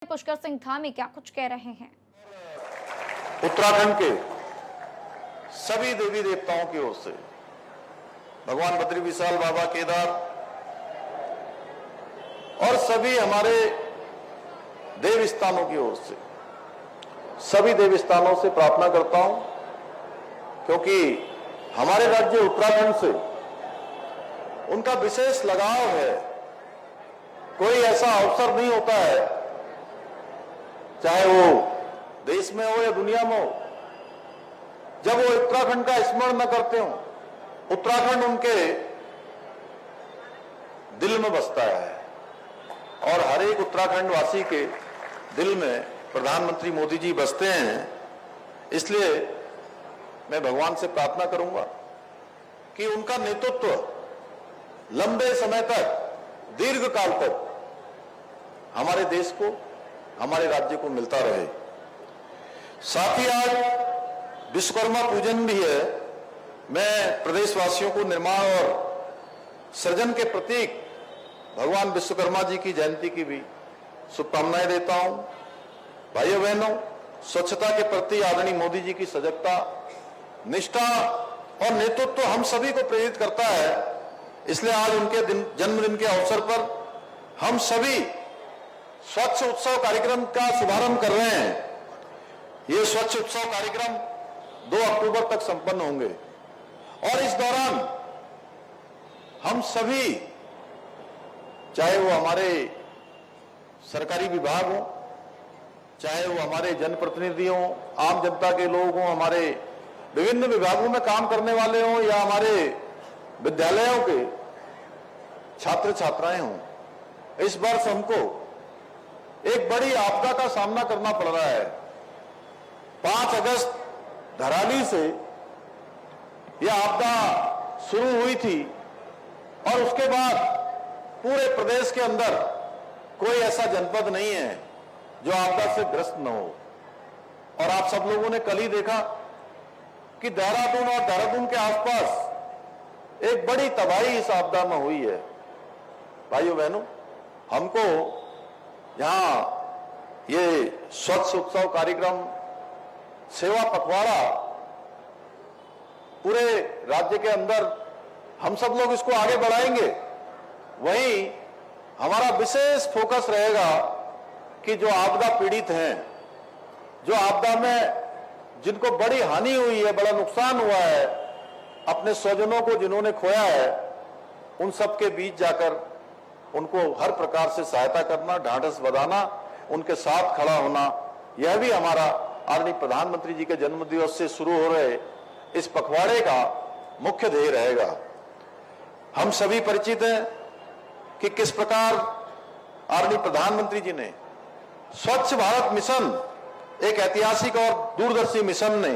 पुष्कर सिंह धामी क्या कुछ कह रहे हैं। उत्तराखंड के सभी देवी देवताओं की ओर से, भगवान बद्री विशाल बाबा, केदार और सभी हमारे देव स्थानों की ओर से, सभी देव स्थानों से प्रार्थना करता हूं, क्योंकि हमारे राज्य उत्तराखंड से उनका विशेष लगाव है। कोई ऐसा अवसर नहीं होता है, चाहे वो देश में हो या दुनिया में हो, जब वो उत्तराखंड का स्मरण न करते हो। उत्तराखंड उनके दिल में बसता है और हर एक उत्तराखंड वासी के दिल में प्रधानमंत्री मोदी जी बसते हैं। इसलिए मैं भगवान से प्रार्थना करूंगा कि उनका नेतृत्व लंबे समय तक, दीर्घ काल तक हमारे देश को, हमारे राज्य को मिलता रहे। साथ ही आज विश्वकर्मा पूजन भी है। मैं प्रदेशवासियों को निर्माण और सृजन के प्रतीक भगवान विश्वकर्मा जी की जयंती की भी शुभकामनाएं देता हूं। भाइयों बहनों, स्वच्छता के प्रति आदरणीय मोदी जी की सजगता, निष्ठा और नेतृत्व हम सभी को प्रेरित करता है। इसलिए आज उनके जन्मदिन के अवसर पर हम सभी स्वच्छ उत्सव कार्यक्रम का शुभारंभ कर रहे हैं। ये स्वच्छ उत्सव कार्यक्रम 2 अक्टूबर तक संपन्न होंगे और इस दौरान हम सभी, चाहे वो हमारे सरकारी विभाग हो, चाहे वो हमारे जनप्रतिनिधि हों, आम जनता के लोग हों, हमारे विभिन्न विभागों में काम करने वाले हों या हमारे विद्यालयों के छात्र छात्राएं हों, इस वर्ष हमको एक बड़ी आपदा का सामना करना पड़ रहा है। 5 अगस्त धराली से यह आपदा शुरू हुई थी और उसके बाद पूरे प्रदेश के अंदर कोई ऐसा जनपद नहीं है जो आपदा से ग्रस्त न हो। और आप सब लोगों ने कल ही देखा कि देहरादून और देहरादून के आसपास एक बड़ी तबाही इस आपदा में हुई है। भाइयों बहनों, हमको यहां ये स्वच्छ उत्सव कार्यक्रम, सेवा पखवाड़ा पूरे राज्य के अंदर हम सब लोग इसको आगे बढ़ाएंगे। वहीं हमारा विशेष फोकस रहेगा कि जो आपदा पीड़ित हैं, जो आपदा में जिनको बड़ी हानि हुई है, बड़ा नुकसान हुआ है, अपने स्वजनों को जिन्होंने खोया है, उन सब के बीच जाकर उनको हर प्रकार से सहायता करना, ढांढस बंधाना, उनके साथ खड़ा होना, यह भी हमारा आदरणीय प्रधानमंत्री जी के जन्मदिवस से शुरू हो रहे इस पखवाड़े का मुख्य ध्येय रहेगा। हम सभी परिचित हैं कि किस प्रकार आदरणीय प्रधानमंत्री जी ने स्वच्छ भारत मिशन, एक ऐतिहासिक और दूरदर्शी मिशन ने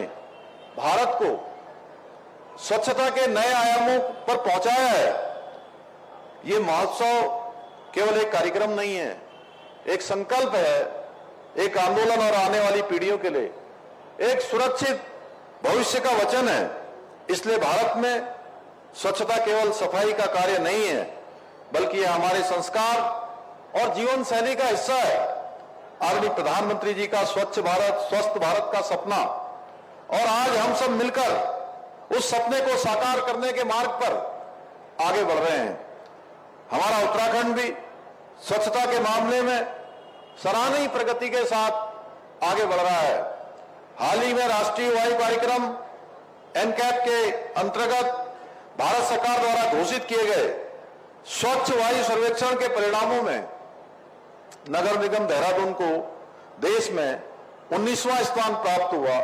भारत को स्वच्छता के नए आयामों पर पहुंचाया है। ये महोत्सव केवल एक कार्यक्रम नहीं है, एक संकल्प है, एक आंदोलन और आने वाली पीढ़ियों के लिए एक सुरक्षित भविष्य का वचन है। इसलिए भारत में स्वच्छता केवल सफाई का कार्य नहीं है, बल्कि यह हमारे संस्कार और जीवन शैली का हिस्सा है। आदरणीय प्रधानमंत्री जी का स्वच्छ भारत, स्वस्थ भारत का सपना, और आज हम सब मिलकर उस सपने को साकार करने के मार्ग पर आगे बढ़ रहे हैं। हमारा उत्तराखंड भी स्वच्छता के मामले में सराहनीय प्रगति के साथ आगे बढ़ रहा है। हाल ही में राष्ट्रीय वायु कार्यक्रम एनकैप के अंतर्गत भारत सरकार द्वारा घोषित किए गए स्वच्छ वायु सर्वेक्षण के परिणामों में नगर निगम देहरादून को देश में 19वां स्थान प्राप्त हुआ।